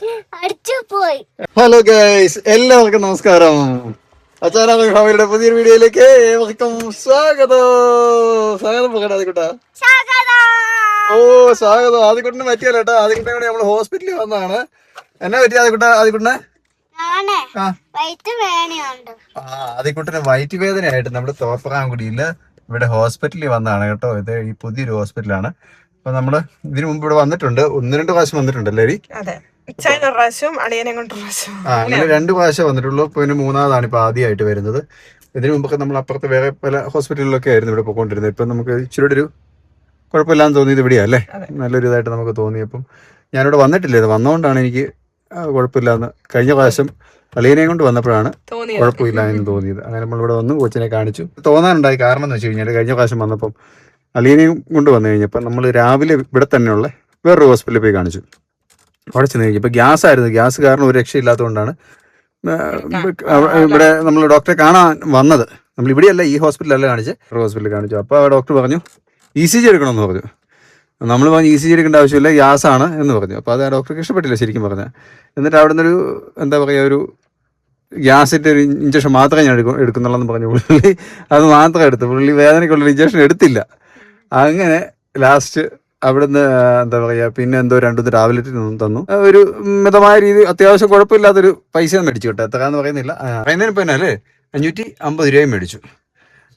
Hello guys, എല്ലാവർക്കും നമസ്കാരം. അച്ഛനാ ഫാമിലിയുടെ പുതിയൊരു വീഡിയോയിലേക്ക് ഏവർക്കും സ്വാഗതം. സ്വാഗതം ആദിക്കുട്ടാ. ഓ സ്വാഗതം. ആദിക്കുട്ടിന് പറ്റിയല്ലോ കേട്ടോ. ആദിക്കുട്ടിനെ കൂടെ നമ്മള് ഹോസ്പിറ്റലിൽ വന്നതാണ്. എന്നാ പറ്റിയ ആദിക്കുട്ടിനെ? ആദിക്കുട്ടിന് വയറ്റ് വേദനയായിട്ട് നമ്മള് തോപ്രാംകുടിയില് ഇവിടെ ഹോസ്പിറ്റലിൽ വന്നതാണ് കേട്ടോ. ഇത് ഈ പുതിയൊരു ഹോസ്പിറ്റലാണ്. അപ്പൊ നമ്മള് ഇതിനു മുമ്പ് ഇവിടെ വന്നിട്ടുണ്ട്, 1-2 പ്രാവശ്യം വന്നിട്ടുണ്ടല്ലേ? അങ്ങനെ 2 പ്രാവശ്യം വന്നിട്ടുള്ളൂ. പിന്നെ 3-ാമതാണ് ഇപ്പൊ ആദ്യമായിട്ട് വരുന്നത്. ഇതിനു മുമ്പൊക്കെ നമ്മൾ അപ്പുറത്ത് വേറെ പല ഹോസ്പിറ്റലിലൊക്കെ ആയിരുന്നു ഇവിടെ പോയിക്കൊണ്ടിരുന്നത്. ഇപ്പൊ നമുക്ക് ഇച്ചിരി ഒരു കുഴപ്പമില്ലാന്ന് തോന്നിയത് ഇവിടെയാ അല്ലേ? നല്ലൊരു ഇതായിട്ട് നമുക്ക് തോന്നിയപ്പം ഞാനിവിടെ വന്നിട്ടില്ല. ഇത് വന്നതുകൊണ്ടാണ് എനിക്ക് കുഴപ്പമില്ലാന്ന്. കഴിഞ്ഞ പ്രാവശ്യം അളിയനെയും കൊണ്ട് വന്നപ്പോഴാണ് കുഴപ്പമില്ല എന്ന് തോന്നിയത്. അങ്ങനെ നമ്മളിവിടെ വന്ന് കൊച്ചിനെ കാണിച്ചു. തോന്നാനുണ്ടായി കാരണം എന്ന് വെച്ച് കഴിഞ്ഞാൽ കഴിഞ്ഞ പ്രാവശ്യം വന്നപ്പം അളിയനെയും കൊണ്ട് വന്നു കഴിഞ്ഞപ്പോൾ നമ്മൾ രാവിലെ ഇവിടെ തന്നെയുള്ള വേറൊരു ഹോസ്പിറ്റലിൽ പോയി കാണിച്ചു. അവിടെ ചെന്ന് കഴിഞ്ഞപ്പോൾ ഗ്യാസ് ആയിരുന്നു. ഗ്യാസ് കാരണം ഒരു രക്ഷയില്ലാത്തതുകൊണ്ടാണ് ഇവിടെ നമ്മൾ ഡോക്ടറെ കാണാൻ വന്നത്. നമ്മൾ ഇവിടെയല്ല, ഈ ഹോസ്പിറ്റലല്ല കാണിച്ച്, ഹോസ്പിറ്റലിൽ കാണിച്ചു. അപ്പോൾ ആ ഡോക്ടർ പറഞ്ഞു ECG എടുക്കണമെന്ന് പറഞ്ഞു. നമ്മൾ പറഞ്ഞു ECG എടുക്കേണ്ട ആവശ്യമില്ല, ഗ്യാസാണ് എന്ന് പറഞ്ഞു. അപ്പോൾ അത് ആ ഡോക്ടർക്ക് ഇഷ്ടപ്പെട്ടില്ല ശരിക്കും പറഞ്ഞാൽ. എന്നിട്ട് അവിടെ നിന്നൊരു എന്താ പറയുക, ഒരു ഗ്യാസിൻ്റെ ഒരു ഇഞ്ചക്ഷൻ മാത്രമേ ഞാൻ എടുക്കുന്നുള്ളൂ പറഞ്ഞു. പുള്ളി അത് മാത്രം എടുത്തു. പുള്ളി വേദനയ്ക്കുള്ളൊരു ഇഞ്ചക്ഷൻ എടുത്തില്ല. അങ്ങനെ ലാസ്റ്റ് അവിടുന്ന് എന്താ പറയുക, പിന്നെ എന്തോ 2 ടാബ്ലറ്റ് തന്നു. ഒരു മിതമായ രീതി, അത്യാവശ്യം കുഴപ്പമില്ലാത്തൊരു പൈസ മേടിച്ചു കേട്ടോ. എത്രയാന്ന് പറയുന്നില്ല. പറയുന്നതിന് ഇപ്പം അല്ലേ 550 രൂപയും മേടിച്ചു.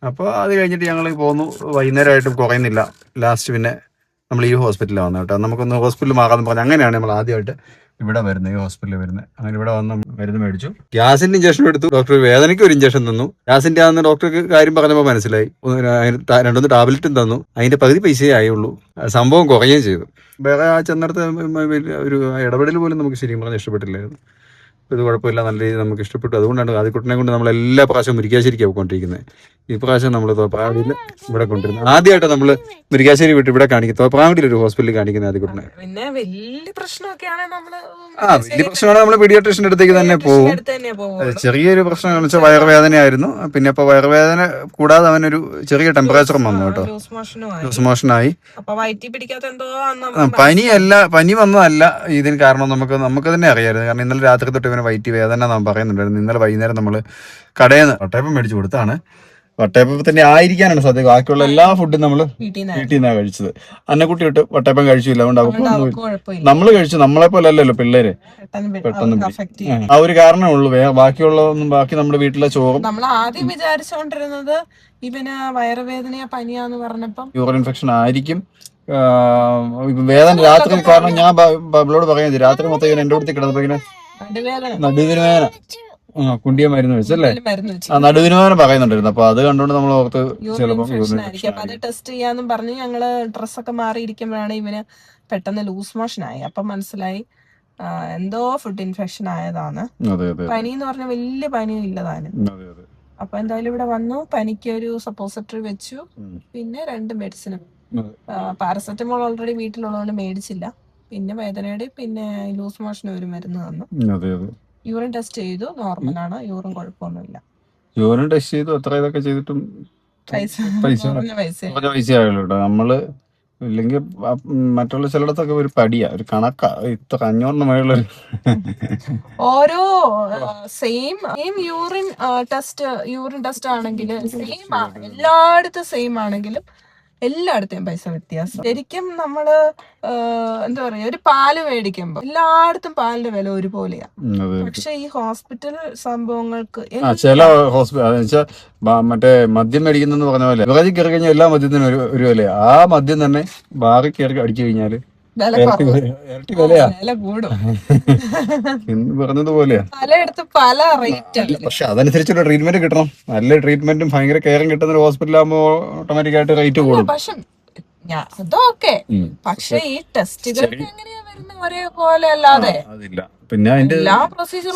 അപ്പോൾ അത് കഴിഞ്ഞിട്ട് ഞങ്ങൾ പോന്നു. വൈകുന്നേരമായിട്ടും കുറയുന്നില്ല. ലാസ്റ്റ് പിന്നെ നമ്മൾ ഈ ഹോസ്പിറ്റലിൽ വന്നു കേട്ടോ. നമുക്കൊന്ന് ഹോസ്പിറ്റലിൽ മാറാമെന്ന് പറഞ്ഞു. അങ്ങനെയാണ് നമ്മൾ ആദ്യമായിട്ട് ഇവിടെ വരുന്നത്, ഈ ഹോസ്പിറ്റലിൽ വരുന്നത്. അങ്ങനെ ഇവിടെ വന്ന് മരുന്ന് മേടിച്ചു. ഗ്യാസിന്റെ ഇഞ്ചക്ഷൻ എടുത്തു. ഡോക്ടർ വേദനയ്ക്ക് ഒരു ഇഞ്ചക്ഷൻ തന്നു. ഗ്യാസിന്റെ ആണെന്ന് ഡോക്ടർക്ക് കാര്യം പറഞ്ഞപ്പോൾ മനസ്സിലായി. 2 ടാബ്ലറ്റും തന്നു. അതിന്റെ പകുതി പൈസയേ ആയുള്ളൂ. സംഭവം കുറയുകയും ചെയ്തു. വേറെ ആ ചെന്നിടത്ത് ഒരു ഇടപെടൽ പോലും നമുക്ക് ശരിക്കും പറഞ്ഞാൽ ഇഷ്ടപ്പെട്ടില്ലായിരുന്നു. ഇത് കുഴപ്പമില്ല, നല്ല രീതിയിൽ നമുക്ക് ഇഷ്ടപ്പെട്ടു. അതുകൊണ്ടാണ് ആദ്യക്കുട്ടനെ കൊണ്ട് നമ്മൾ എല്ലാ പ്രാവശ്യവും മുരിക്കാശ്ശേരിക്കാണ് പോയിക്കൊണ്ടിരിക്കുന്നത്. ഈ പ്രാവശ്യം നമ്മൾ തോപ്രാംകുടിയിൽ ഇവിടെ കൊണ്ടിരുന്നത്. ആദ്യമായിട്ട് നമ്മൾ മുരിക്കാശ്ശേരി വിട്ട് ഇവിടെ കാണിക്കും, തോപ്രാംകുടിയിൽ ഒരു ഹോസ്പിറ്റലിൽ കാണിക്കുന്നത് ആദ്യക്കുട്ടനെ. പിന്നെ വലിയ പ്രശ്നമൊക്കെയാണ് വലിയ പ്രശ്നമാണ്. നമ്മൾ പീഡിയാട്രീഷ്യന്റെ അടുത്തേക്ക് തന്നെ പോകും. ചെറിയൊരു പ്രശ്നം വെച്ചാൽ വയറുവേദനയായിരുന്നു. പിന്നെ ഇപ്പോൾ വയറുവേദന കൂടാതെ അവനൊരു ചെറിയ ടെമ്പറേച്ചറും വന്നു കേട്ടോ. ലൂസ് മോഷനായി. പനി വന്നതല്ല ഇതിന് കാരണം. നമുക്ക് തന്നെ അറിയാമായിരുന്നു. കാരണം ഇന്നലെ രാത്രി തൊട്ട് ഇവന് വയറ്റ് വേദന നാം പറയുന്നുണ്ടായിരുന്നു. ഇന്നലെ വൈകുന്നേരം നമ്മൾ കടയിൽ നിന്ന് വട്ടയപ്പം മേടിച്ച് കൊടുത്താണ്. വട്ടയപ്പം തന്നെ ആയിരിക്കാനാണ് സാധ്യത. ബാക്കിയുള്ള എല്ലാ ഫുഡും നമ്മൾ വീട്ടിൽ നിന്നാണ് കഴിച്ചത്. അന്നക്കുട്ടി തൊട്ട് വട്ടയപ്പം കഴിച്ചില്ല. അതുകൊണ്ട് അവർക്ക് നമ്മൾ കഴിച്ചു. നമ്മളെ പോലെ അല്ലല്ലോ പിള്ളേര് പെട്ടെന്ന്. ആ ഒരു കാരണമേ ഉള്ളൂ. ബാക്കിയുള്ളതൊന്നും, ബാക്കി നമ്മുടെ വീട്ടിലെ ചോറും. നമ്മൾ ആദ്യം വിചാരിച്ചോണ്ടിരുന്നത് ഇവന് വയറുവേദനയാ പനിയാന്ന് പറഞ്ഞപ്പം യൂറിൻ ഇൻഫെക്ഷൻ ആയിരിക്കും. വേദന രാത്രി കാരണം ഞാൻ ബബിളോട് പറയുന്നത് രാത്രി മൊത്തം ഇവൻ എന്റെ അടുത്ത് കിടന്നപ്പോ ഇങ്ങനെ നടുവിന് വേദന, കുണ്ടിയ മരുന്ന് വെച്ചല്ലേ, ആ നടുവിന് വേദന പറയുന്നുണ്ടായിരുന്നു. അപ്പൊ അത് കണ്ടുകൊണ്ട് നമ്മൾ ഓർത്ത് ചിലപ്പോൾ അത് ടെസ്റ്റ് ചെയ്യാന്നും പറഞ്ഞ് ഞങ്ങള് ഡ്രസ്സൊക്കെ മാറിയിരിക്കുമ്പോഴാണ് ഇവന് പെട്ടെന്ന് ലൂസ് മോഷൻ ആയി. അപ്പൊ മനസ്സിലായി എന്തോ ഫുഡ് ഇൻഫെക്ഷൻ ആയതാണ്. പനി എന്ന് പറഞ്ഞ വലിയ പനിയും ഇല്ലതാണ്. അപ്പൊ എന്തായാലും ഇവിടെ വന്നു. പനിക്ക് ഒരു സപ്പോസിറ്ററി വെച്ചു. പിന്നെ 2 മെഡിസിനും. Paracetamol already വീട്ടിലുള്ളതുകൊണ്ട് മേടിച്ചില്ല. പിന്നെ വേദനയുടെ പിന്നെ ലൂസ് മോഷന് ഒരു മരുന്ന് തന്നു. യൂറിൻ ടെസ്റ്റ് ചെയ്തു, നോർമലാണ്. യൂറിൻ കുഴപ്പമൊന്നുമില്ല. യൂറിൻ ടെസ്റ്റ് ചെയ്തു. അത്ര ഇതൊക്കെ ചെയ്തിട്ടും പൈസയായുള്ളൂ കേട്ടോ. നമ്മള് ഇല്ലെങ്കിൽ മറ്റുള്ള ചിലയിടത്തൊക്കെ ഒരു പടിയാ, ഒരു കണക്കാ. ഇത്ര 500 മേലുള്ള ഓരോ സെയിം യൂറിൻ ടെസ്റ്റ് ആണെങ്കിൽ സെയിം, എല്ലായിടത്തും സെയിം ആണെങ്കിലും എല്ലായിടത്തെയും പൈസ വ്യത്യാസം. ശരിക്കും നമ്മള് എന്താ പറയാ, ഒരു പാല് മേടിക്കുമ്പോ എല്ലായിടത്തും പാലിന്റെ വില ഒരുപോലെയാ. പക്ഷെ ഈ ഹോസ്പിറ്റൽ സംഭവങ്ങൾക്ക് ചില ഹോസ്പിറ്റൽ മറ്റേ മദ്യം മേടിക്കുന്ന പറഞ്ഞ പോലെ വിറകി കയറി കഴിഞ്ഞാൽ എല്ലാ മദ്യത്തിനും ഒരു വിലയാ. ആ മദ്യം തന്നെ ബാറി കയറി അടിച്ചു കഴിഞ്ഞാല് ഇരട്ടി വിലയാ. പറഞ്ഞതുപോലെയാ. പല റേറ്റ്. പക്ഷെ അതനുസരിച്ചുള്ള ട്രീറ്റ്മെന്റ് കിട്ടണം. നല്ല ട്രീറ്റ്മെന്റും ഭയങ്കര കെയറും കിട്ടുന്ന ഒരു ഹോസ്പിറ്റലാകുമ്പോ ഓട്ടോമാറ്റിക് ആയിട്ട് റേറ്റ് കൂടും. അതൊക്കെ പക്ഷെ ഈ ടെസ്റ്റുകൾക്ക് എങ്ങനെയാ വരുന്നത് ഒരേപോലെ അല്ലാതെ അതില്ല. പിന്നെ അതിന്റെ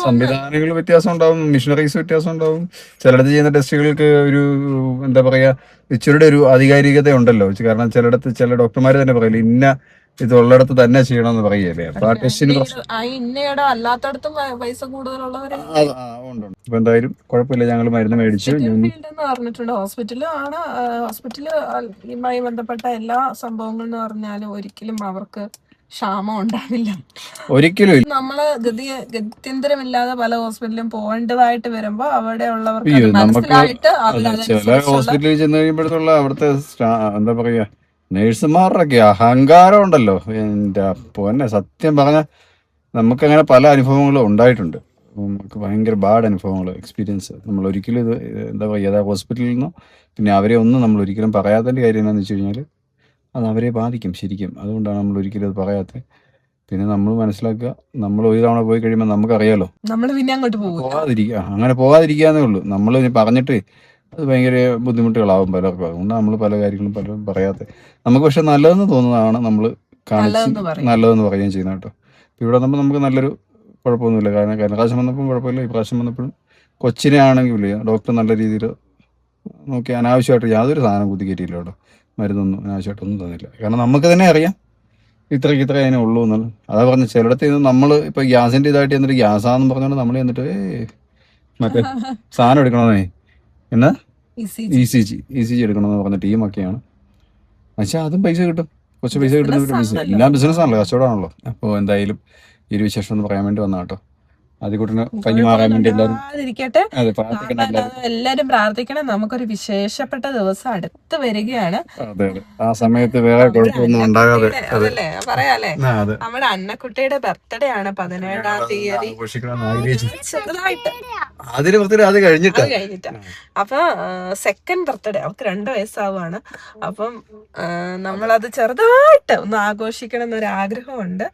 സംവിധാനങ്ങൾ വ്യത്യാസം ഉണ്ടാവും, മിഷനറീസ് വ്യത്യാസം ഉണ്ടാവും. ചിലയിടത്ത് ചെയ്യുന്ന ടെസ്റ്റുകൾക്ക് ഒരു എന്താ പറയാ, ഇച്ചിരിയുടെ ഒരു ആധികാരികത ഉണ്ടല്ലോ. കാരണം ചിലയിടത്ത് ചില ഡോക്ടർമാർ തന്നെ പറയില്ല ഇന്ന ഇതുള്ളിടത്ത് തന്നെ ചെയ്യണമെന്ന് പറയല്ലേ. അപ്പൊ ആ ടെസ്റ്റിന് അല്ലാത്തടത്തും പൈസ കൂടുതലുള്ളവര് ഇപ്പൊ എന്തായാലും കുഴപ്പമില്ല. ഞങ്ങൾ മരുന്ന് മേടിച്ചു പറഞ്ഞിട്ടുണ്ട്. ഹോസ്പിറ്റലുമായി ബന്ധപ്പെട്ട എല്ലാ സംഭവങ്ങൾ എന്ന് പറഞ്ഞാലും ഒരിക്കലും അവർക്ക് ക്ഷാമം ഉണ്ടാവില്ല. ഒരിക്കലും നമ്മള് ഗത്യന്തരമില്ലാതെ പല ഹോസ്പിറ്റലിലും പോകേണ്ടതായിട്ട് വരുമ്പോ അവിടെ ഉള്ളവർക്ക് അയ്യോ അത് നമുക്ക് മനസ്സിലായിട്ട് ചില ഹോസ്പിറ്റലിൽ ചെന്ന് കഴിയുമ്പോഴത്തുള്ള അവിടുത്തെ എന്താ പറയാ നേഴ്സുമാരുടെയൊക്കെ അഹങ്കാരം ഉണ്ടല്ലോ. എൻ്റെ പൊന്നെ, സത്യം പറഞ്ഞാൽ നമുക്കങ്ങനെ പല അനുഭവങ്ങളും ഉണ്ടായിട്ടുണ്ട്. നമുക്ക് ഭയങ്കര ബാഡ് അനുഭവങ്ങൾ എക്സ്പീരിയൻസ്. നമ്മൾ ഒരിക്കലും ഇത് എന്താ പറയുക ഹോസ്പിറ്റലിൽ നിന്നോ പിന്നെ അവരെ ഒന്നും നമ്മൾ ഒരിക്കലും പറയാത്തതിൻ്റെ കാര്യം എന്താണെന്ന് വെച്ച് കഴിഞ്ഞാൽ അത് അവരെ ബാധിക്കും ശരിക്കും. അതുകൊണ്ടാണ് നമ്മൾ ഒരിക്കലും അത് പറയാത്തത്. പിന്നെ നമ്മൾ മനസ്സിലാക്കുക, നമ്മൾ ഒരു തവണ പോയി കഴിയുമ്പോൾ നമുക്കറിയാലോ നമ്മൾ പിന്നെ അങ്ങോട്ട് പോകും. അങ്ങനെ പോകാതിരിക്കാന്നേ ഉള്ളൂ. നമ്മൾ ഇനി പറഞ്ഞിട്ട് അത് ഭയങ്കര ബുദ്ധിമുട്ടുകളാവും പലർക്കും. അതുകൊണ്ട് നമ്മൾ പല കാര്യങ്ങളും പലരും പറയാത്ത. നമുക്ക് പക്ഷെ നല്ലതെന്ന് തോന്നുന്നതാണ് നമ്മൾ കാണിച്ച് നല്ലതെന്ന് പറയുകയും ചെയ്യുന്നത് കേട്ടോ. ഇപ്പോൾ ഇവിടെ വന്നപ്പോൾ നമുക്ക് നല്ലൊരു കുഴപ്പമൊന്നുമില്ല. കാരണം കഴിഞ്ഞ പ്രാവശ്യം വന്നപ്പോൾ കുഴപ്പമില്ല, ഈ പ്രാവശ്യം വന്നപ്പോഴും കൊച്ചിനെ ആണെങ്കിൽ ഡോക്ടർ നല്ല രീതിയിൽ നോക്കി അനാവശ്യമായിട്ട് യാതൊരു സാധനം കുത്തിക്കയറ്റിയില്ല കേട്ടോ. മരുന്നൊന്നും അനാവശ്യമായിട്ടൊന്നും തന്നില്ല. കാരണം നമുക്ക് തന്നെ അറിയാം ഇത്രയ്ക്ക് ഇത്ര അതിനെ ഉള്ളൂ എന്നുള്ളത്. അതാ പറഞ്ഞ ചിലയിടത്ത് നിന്ന് നമ്മൾ ഇപ്പോൾ ഗ്യാസിൻ്റെ ഇതായിട്ട് എന്നിട്ട് ഗ്യാസാന്ന് പറഞ്ഞുകൊണ്ട് നമ്മൾ എന്നിട്ട് മറ്റേ സാധനം എടുക്കണമെന്നേ എന്നാ ഇ സി ജി എടുക്കണമെന്ന് പറഞ്ഞ ടീമൊക്കെയാണ്. പക്ഷേ അതും പൈസ കിട്ടും, കുറച്ച് പൈസ കിട്ടുന്ന ഒരു ബിസിനസ്. എല്ലാം ബിസിനസ്സാണല്ലോ, കച്ചവടമാണല്ലോ. അപ്പോൾ എന്തായാലും ഈ ഒരു വിശേഷം എന്ന് പറയാൻ വേണ്ടി വന്നാ കേട്ടോ. ആദ്യകൂട്ടിന് പനി മാറാൻ വേണ്ടി എല്ലാരും പ്രാർത്ഥിക്കണം. നമുക്കൊരു വിശേഷപ്പെട്ട ദിവസം അടുത്ത് വരികയാണ്. അതെ അതെ, ആ സമയത്ത് വേറെ കുഴപ്പമൊന്നും ഉണ്ടാകാതെ അതല്ലേ പറയാല്ലേ. നമ്മുടെ അന്നക്കുട്ടിയുടെ ബർത്ത്ഡേ ആണ് 17-ാം തീയതി. ചെറുതായിട്ട് അത് കഴിഞ്ഞിട്ടാ. അപ്പൊ സെക്കൻഡ് ബർത്ത്ഡേ അവർക്ക് 2 വയസ്സാവാണ്. അപ്പം നമ്മളത് ചെറുതായിട്ട് ഒന്ന് ആഘോഷിക്കണം എന്നൊരു ആഗ്രഹമുണ്ട്.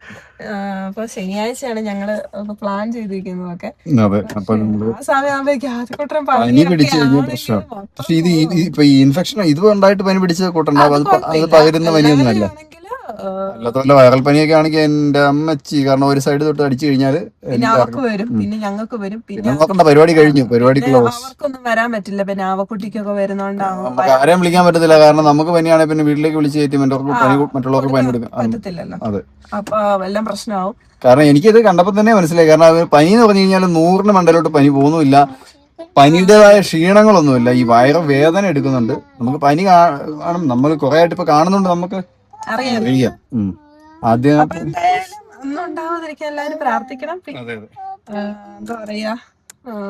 അപ്പൊ ശനിയാഴ്ചയാണ് ഞങ്ങള് പ്ലാൻ ചെയ്തിരിക്കുന്നതൊക്കെ. ആ സമയമാകുമ്പോഴേക്കും ആദ്യക്കൂട്ടം പനി പിടിച്ചു കഴിഞ്ഞ പ്രശ്നം. പക്ഷെ ഇത് ഇപ്പൊ ഈ ഇൻഫെക്ഷൻ ഇത് ഉണ്ടായിട്ട് പനി പിടിച്ച കൂട്ടുണ്ടാവും. അത് പകരുന്ന പനിയൊന്നും അല്ല. അല്ലാത്ത വല്ല വൈറൽ പനിയൊക്കെ ആണെങ്കിൽ എന്റെ അമ്മച്ചി, കാരണം ഒരു സൈഡ് തൊട്ട് അടിച്ചു കഴിഞ്ഞാൽ അവർക്ക് വരും, പിന്നെ ഞങ്ങൾക്ക് വരും, പിന്നെ നോക്കണ്ട, പരിപാടി കഴിഞ്ഞു, പരിപാടി അവർക്കൊന്നും വരാൻ പറ്റില്ല. പിന്നെ ആവക്കുട്ടിക്കൊക്കെ വരുന്നോണ്ടാവും നമുക്ക് ആരെയും വിളിക്കാൻ പറ്റത്തില്ല. കാരണം നമുക്ക് പനിയാണെങ്കിൽ പിന്നെ വീട്ടിലേക്ക് വിളിച്ച് കയറ്റി മറ്റുള്ളവർക്ക് പനി കൊടുക്കാം പറ്റത്തില്ലല്ലോ. അതെ, അപ്പൊ എല്ലാം പ്രശ്നമാവും. കാരണം എനിക്കിത് കണ്ടപ്പോൾ തന്നെ മനസ്സിലായി. കാരണം അത് പനി എന്ന് പറഞ്ഞു കഴിഞ്ഞാൽ 100ന് മണ്ടലോട്ട് പനി പോകുന്നുമില്ല, പനിയുടേതായ ക്ഷീണങ്ങളൊന്നുമില്ല. ഈ വയറ് വേദന എടുക്കുന്നുണ്ട്. നമുക്ക് പനി കാണും, നമ്മൾ കുറെ ആയിട്ട് ഇപ്പൊ കാണുന്നുണ്ട്, നമുക്ക് അറിയാം. ആദ്യം ഒന്നും ഉണ്ടാവാതിരിക്കാൻ എല്ലാവരും പ്രാർത്ഥിക്കണം. എന്താ പറയാ,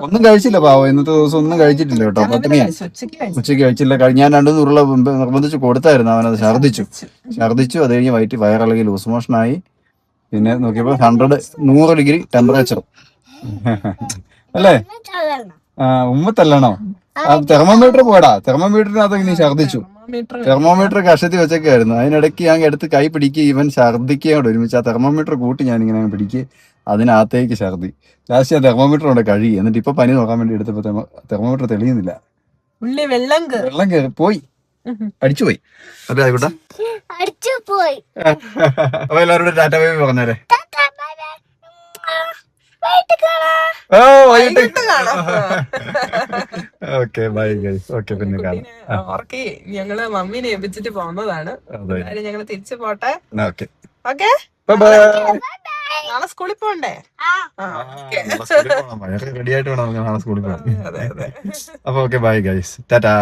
ഒന്നും കഴിച്ചില്ല പാവം, ഇന്നത്തെ ദിവസം ഒന്നും കഴിച്ചിട്ടില്ല കേട്ടോ. പട്ടിണിയാ, ഉച്ചയ്ക്ക് കഴിച്ചില്ല. ഞാൻ 2 ഉരുള നിർബന്ധിച്ച് കൊടുത്തായിരുന്നു. അവനത് ഛർദിച്ചു. അത് കഴിഞ്ഞ് വയറിളകി ലൂസ് മോഷനായി. പിന്നെ നോക്കിയപ്പോ 100 ഡിഗ്രി ടെമ്പറേച്ചർ അല്ലേ. ഉമ്മത്തല്ലണോ? തെർമോമീറ്റർ പോടാ, തെർമോമീറ്ററിനകത്ത് ഇനി ഛർദിച്ചു. തെർമോമീറ്റർ കഷത്തി വെച്ചൊക്കെയായിരുന്നു. അതിനിടയ്ക്ക് ഞാൻ എടുത്ത് കൈ പിടിക്കുക, ഇവൻ ഛർദിക്കുകയോട് ഒരുമിച്ച് ആ തെർമോമീറ്റർ കൂട്ടി ഞാനിങ്ങനെ പിടിക്കുക, അതിനകത്തേക്ക് ഛർദി. ലാസ്റ്റ് ആ തെർമോമീറ്റർ കൊണ്ട് കഴുകി. എന്നിട്ട് ഇപ്പൊ പനി നോക്കാൻ വേണ്ടി എടുത്തപ്പോ തെർമോമീറ്റർ തെളിയുന്നില്ല, വെള്ളം കയറി പോയി, അടിച്ചുപോയി. അതെ ആയിക്കോട്ടെ. അപ്പൊ എല്ലാവരോടും ടാറ്റ ബൈ ബൈ പറഞ്ഞേരെ. Okay bye guys. ഓക്കെ, പിന്നെ കാണാം. ഞങ്ങള് മമ്മീനെ ഏൽപ്പിച്ചിട്ട് പോകുന്നതാണ്. ഞങ്ങള് തിരിച്ചു പോട്ടെ. Okay okay, bye. നാളെ സ്കൂളിൽ പോണ്ടേ? റെഡി ആയിട്ട് വേണം നാളെ സ്കൂളിൽ പോകാൻ. അപ്പൊ ഓക്കെ ബൈ ഗൈസ്, ടാറ്റാ.